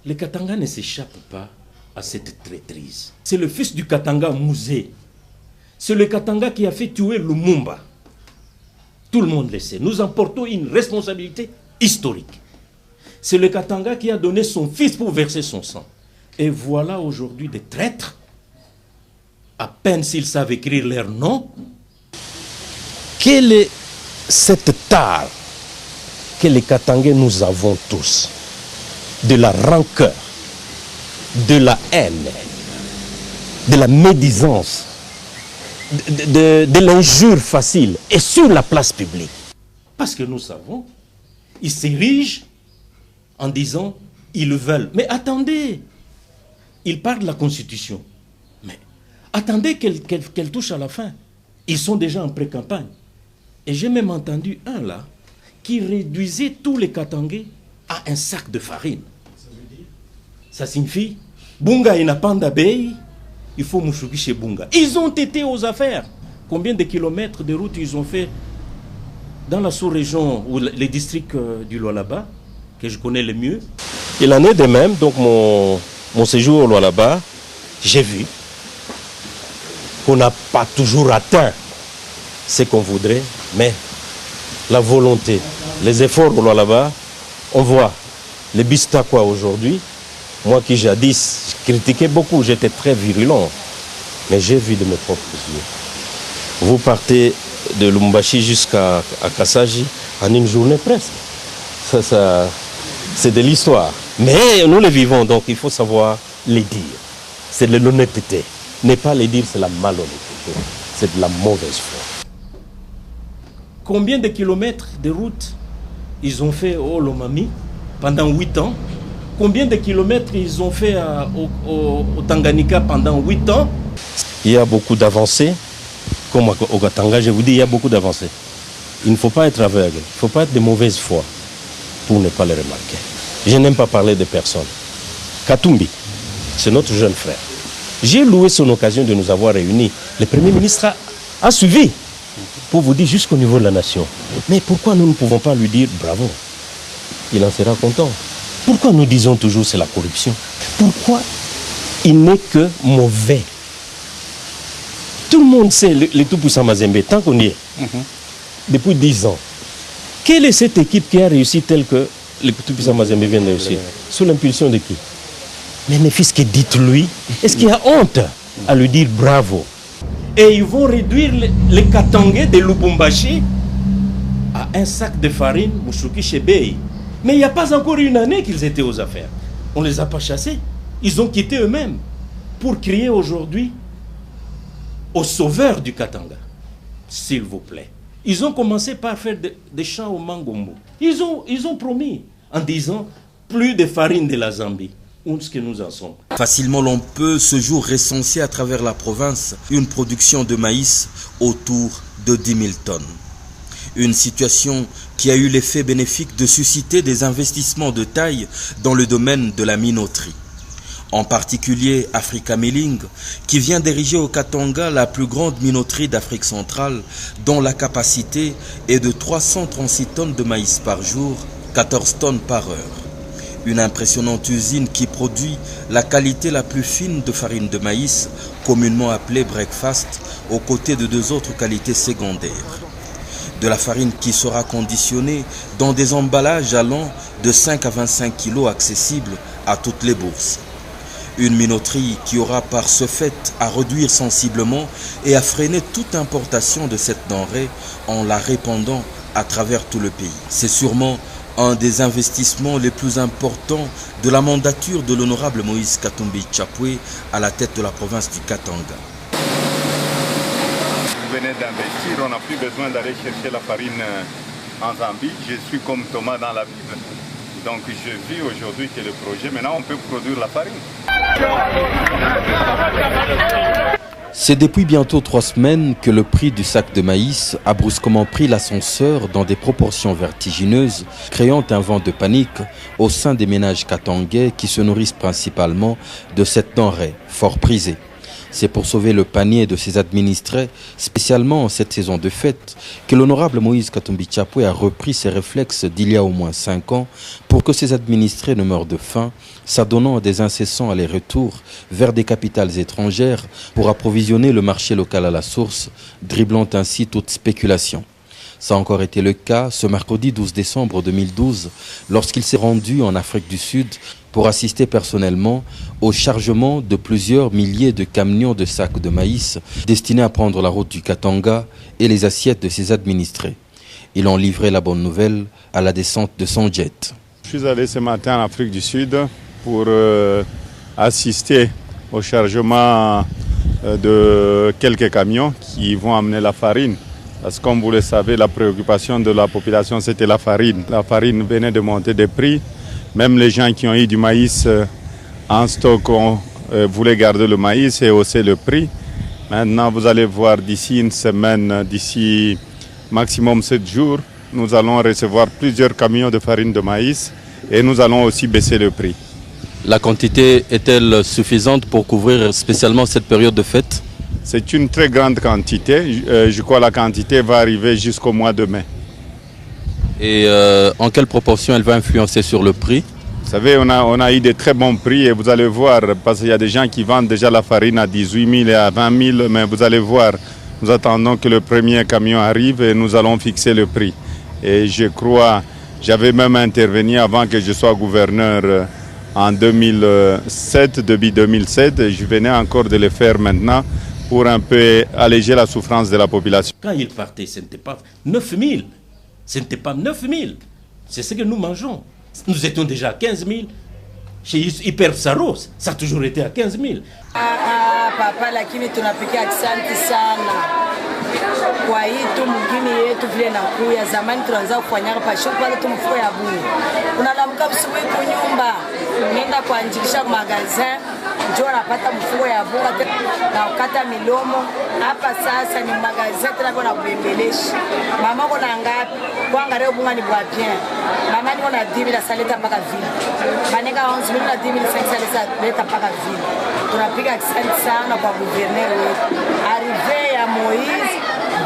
Les Katanga ne s'échappent pas à cette traîtrise. C'est le fils du Katanga Mouzé. C'est le Katanga qui a fait tuer Lumumba. Tout le monde le sait. Nous en portons une responsabilité historique. C'est le Katanga qui a donné son fils pour verser son sang. Et voilà aujourd'hui des traîtres, à peine s'ils savent écrire leur nom. Quelle est cette tare que les Katangais nous avons tous? De la rancœur, de la haine, de la médisance, de l'injure facile et sur la place publique. Parce que nous savons, ils s'érigent en disant ils le veulent. Mais attendez, ils parlent de la Constitution. Mais attendez qu'elle touche à la fin. Ils sont déjà en pré-campagne. Et j'ai même entendu un là qui réduisait tous les Katangais à un sac de farine. Ça signifie Bunga inapanda bei, il faut mouchouki chez Bunga. Ils ont été aux affaires. Combien de kilomètres de route ils ont fait dans la sous-région ou les districts du Lualaba, que je connais le mieux. Il en est de même, donc mon séjour au Lualaba, j'ai vu qu'on n'a pas toujours atteint ce qu'on voudrait, mais la volonté, les efforts au Lualaba, on voit les Bistakwa aujourd'hui. Moi qui jadis critiquais beaucoup, j'étais très virulent, mais j'ai vu de mes propres yeux. Vous partez de Lumbashi jusqu'à Kassaji en une journée presque. Ça, c'est de l'histoire. Mais nous les vivons, donc il faut savoir les dire. C'est de l'honnêteté. Ne pas les dire, c'est la malhonnêteté. C'est de la mauvaise foi. Combien de kilomètres de route ils ont fait au Lomami pendant 8 ans? Combien de kilomètres ils ont fait au Tanganyika pendant 8 ans? Il y a beaucoup d'avancées. Comme au Katanga, je vous dis, il y a beaucoup d'avancées. Il ne faut pas être aveugle. Il ne faut pas être de mauvaise foi pour ne pas les remarquer. Je n'aime pas parler de personne. Katumbi, c'est notre jeune frère. J'ai loué son occasion de nous avoir réunis. Le Premier ministre a suivi pour vous dire jusqu'au niveau de la nation. Mais pourquoi nous ne pouvons pas lui dire bravo? Il en sera content. Pourquoi nous disons toujours c'est la corruption? Pourquoi il n'est que mauvais? Tout le monde sait le tout-puissant Mazembe, tant qu'on y est, depuis 10 ans. Quelle est cette équipe qui a réussi telle que le tout-puissant Mazembe vient de réussir? Sous l'impulsion de qui? Mais mes fils, que dites-lui? Est-ce qu'il y a honte à lui dire bravo? Et ils vont réduire les Katangais de Lubumbashi à un sac de farine, Mouchouki Chebei. Mais il n'y a pas encore une année qu'ils étaient aux affaires. On ne les a pas chassés. Ils ont quitté eux-mêmes pour crier aujourd'hui au sauveur du Katanga. S'il vous plaît. Ils ont commencé par faire des chants au Mangombo. Ils ont promis en disant plus de farine de la Zambie. Où est-ce que nous en sommes? Facilement, l'on peut ce jour recenser à travers la province une production de maïs autour de 10 000 tonnes. Une situation qui a eu l'effet bénéfique de susciter des investissements de taille dans le domaine de la minoterie. En particulier Africa Milling, qui vient d'ériger au Katanga la plus grande minoterie d'Afrique centrale, dont la capacité est de 336 tonnes de maïs par jour, 14 tonnes par heure. Une impressionnante usine qui produit la qualité la plus fine de farine de maïs, communément appelée breakfast, aux côtés de 2 autres qualités secondaires. De la farine qui sera conditionnée dans des emballages allant de 5 à 25 kg accessibles à toutes les bourses. Une minoterie qui aura par ce fait à réduire sensiblement et à freiner toute importation de cette denrée en la répandant à travers tout le pays. C'est sûrement un des investissements les plus importants de la mandature de l'honorable Moïse Katumbi Tchapoué à la tête de la province du Katanga. Vous venez d'investir, on n'a plus besoin d'aller chercher la farine en Zambie. Je suis comme Thomas dans la Bible. Donc je vis aujourd'hui que le projet, maintenant on peut produire la farine. C'est depuis bientôt 3 semaines que le prix du sac de maïs a brusquement pris l'ascenseur dans des proportions vertigineuses, créant un vent de panique au sein des ménages katangais qui se nourrissent principalement de cette denrée fort prisée. C'est pour sauver le panier de ses administrés, spécialement en cette saison de fête, que l'honorable Moïse Katumbi Chapwe a repris ses réflexes d'il y a au moins 5 ans pour que ses administrés ne meurent de faim, s'adonnant à des incessants allers-retours vers des capitales étrangères pour approvisionner le marché local à la source, dribblant ainsi toute spéculation. Ça a encore été le cas ce mercredi 12 décembre 2012, lorsqu'il s'est rendu en Afrique du Sud pour assister personnellement au chargement de plusieurs milliers de camions de sacs de maïs destinés à prendre la route du Katanga et les assiettes de ses administrés. Ils ont livré la bonne nouvelle à la descente de son jet. Je suis allé ce matin en Afrique du Sud pour assister au chargement de quelques camions qui vont amener la farine. Parce que comme vous le savez, la préoccupation de la population, c'était la farine. La farine venait de monter des prix. Même les gens qui ont eu du maïs en stock voulaient garder le maïs et hausser le prix. Maintenant, vous allez voir d'ici une semaine, d'ici maximum 7 jours, nous allons recevoir plusieurs camions de farine de maïs et nous allons aussi baisser le prix. La quantité est-elle suffisante pour couvrir spécialement cette période de fête ? C'est une très grande quantité. Je crois que la quantité va arriver jusqu'au mois de mai. Et en quelle proportion elle va influencer sur le prix ? Vous savez, on a eu de très bons prix et vous allez voir, parce qu'il y a des gens qui vendent déjà la farine à 18 000 et à 20 000, mais vous allez voir, nous attendons que le premier camion arrive et nous allons fixer le prix. Et je crois, j'avais même intervenu avant que je sois gouverneur en 2007, depuis 2007, et je venais encore de le faire maintenant pour un peu alléger la souffrance de la population. Quand il partait, ce n'était pas 9 000. Ce n'était pas 9 000. C'est ce que nous mangeons. Nous étions déjà à 15 000. Chez Hyper Saros, ça a toujours été à 15 000. Papa, lakini tunapikia asante sana. Kwa hii tu mgini yetu vile na kuya zamani tunaanza kufanyaka pasho pale tu mfuko ya buni. Unalamuka asubuhi kunyumba, nenda kuanjilisha magazin, njoo unapata mfuko ya bunga na ukata milomo. Hapa sasa ni magazin tena kuna kubembeleshi. Mama kuna ngapi? Kwa ngare bunga ni bwa bien. Mama ni kuna 10 000 saleta mpaka vile. Maneka 11 000 na 10 500 saleta mpaka vile. Tunapiga asante sana kwa gouverneur wetu. Arrivé ya Moïse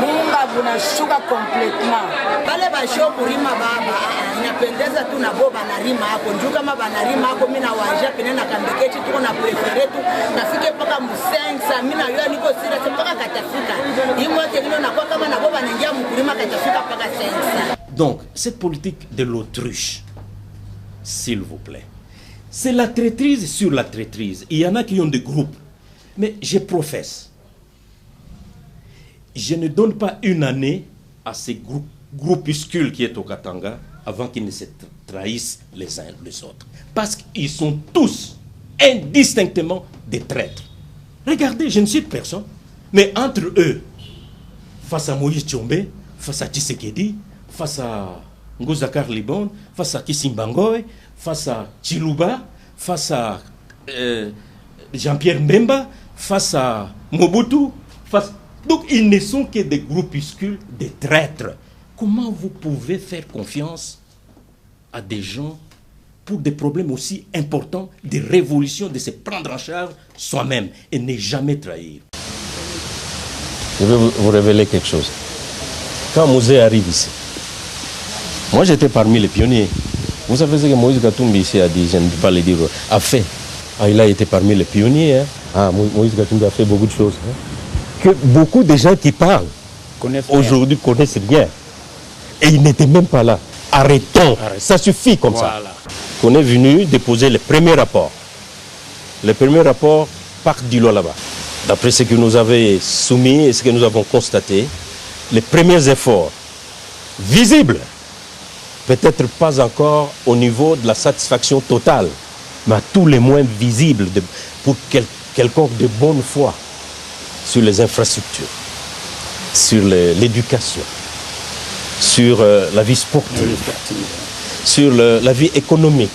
bunga bunashuka complètement. Bale basho kurima baba inapendeza tu na bo banarima hapo. Njoo kama banarima hapo mimi na wanja pene na kambeketi tuko na prefere tu nafike mpaka Musensa mimi na yeye niko sira mpaka katafika. Himo tekino na kwa kama na bo banaingia mkulima katafika mpaka Sensa. Donc cette politique de l'autruche, s'il vous plaît, c'est la traîtrise sur la traîtrise. Il y en a qui ont des groupes, mais je professe. Je ne donne pas une année à ces groupuscules qui est au Katanga avant qu'ils ne se trahissent les uns les autres. Parce qu'ils sont tous indistinctement des traîtres. Regardez, je ne cite personne, mais entre eux, face à Moïse Tchombe, face à Tshisekedi, face à Ngozakar Libon, face à Kisimbangoy, face à Chiluba, face à Jean-Pierre Mbemba, face à Mobutu, donc ils ne sont que des groupuscules, des traîtres. Comment vous pouvez faire confiance à des gens pour des problèmes aussi importants, des révolutions, de se prendre en charge soi-même et ne jamais trahir? Je vais vous révéler quelque chose. Quand Mouzé arrive ici, moi j'étais parmi les pionniers. Vous savez ce que Moïse Katumbi ici a dit, je ne peux pas le dire, a fait. Il a été parmi les pionniers. Moïse Katumbi a fait beaucoup de choses. Que beaucoup de gens qui parlent aujourd'hui connaissent bien. Et ils n'étaient même pas là. Arrêtons. Ça suffit comme ça. On est venu déposer le premier rapport. Le premier rapport part du là-bas. D'après ce que nous avez soumis et ce que nous avons constaté, les premiers efforts visibles, peut-être pas encore au niveau de la satisfaction totale, mais à tous les moins visibles pour quelconque de bonne foi sur les infrastructures, sur l'éducation, sur la vie sportive, sur la vie économique.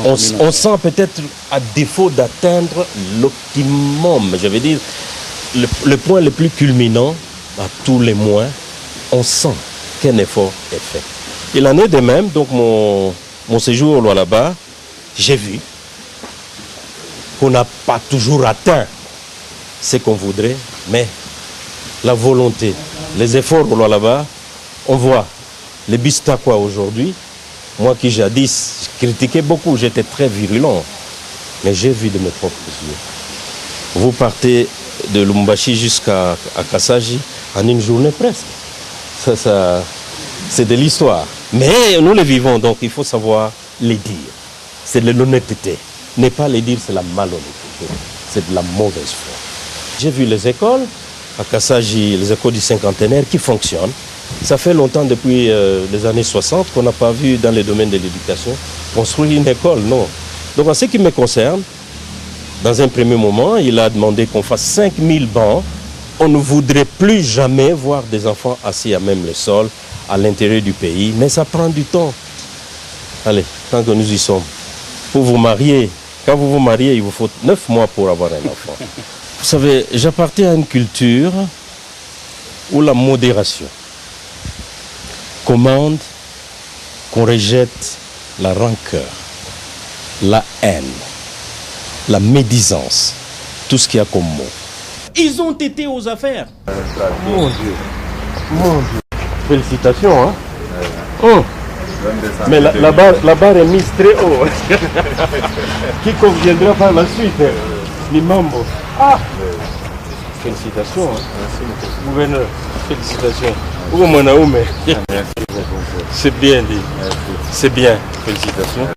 On sent peut-être, à défaut d'atteindre l'optimum, je veux dire, le point le plus culminant, à tous les moins, on sent qu'un effort est fait. Il en est de même, donc mon séjour là-bas, j'ai vu qu'on n'a pas toujours atteint ce qu'on voudrait, mais la volonté, les efforts là-bas, on voit les Bistakwa aujourd'hui. Moi qui jadis critiquais beaucoup, j'étais très virulent, mais j'ai vu de mes propres yeux. Vous partez de Lubumbashi jusqu'à Kassaji en une journée presque. Ça, c'est de l'histoire. Mais nous les vivons, donc il faut savoir les dire. C'est de l'honnêteté. Ne pas les dire, c'est la malhonnêteté. C'est de la mauvaise foi. J'ai vu les écoles, à Kassaji, les écoles du cinquantenaire qui fonctionnent. Ça fait longtemps, depuis les années 60, qu'on n'a pas vu dans le domaine de l'éducation construire une école, non. Donc en ce qui me concerne, dans un premier moment, il a demandé qu'on fasse 5000 bancs. On ne voudrait plus jamais voir des enfants assis à même le sol, à l'intérieur du pays, mais ça prend du temps. Allez, tant que nous y sommes, pour vous marier, quand vous vous mariez, il vous faut 9 mois pour avoir un enfant. Vous savez, j'appartiens à une culture où la modération commande qu'on rejette la rancœur, la haine, la médisance, tout ce qu'il y a comme mot. Ils ont été aux affaires. Mon Dieu. Mon Dieu. Félicitations, hein. Oh. Mais la barre est mise très haut. Qui conviendra par la suite. Les membres. Ah. Félicitations, hein. Gouverneur, félicitations. C'est bien dit. C'est bien. Félicitations.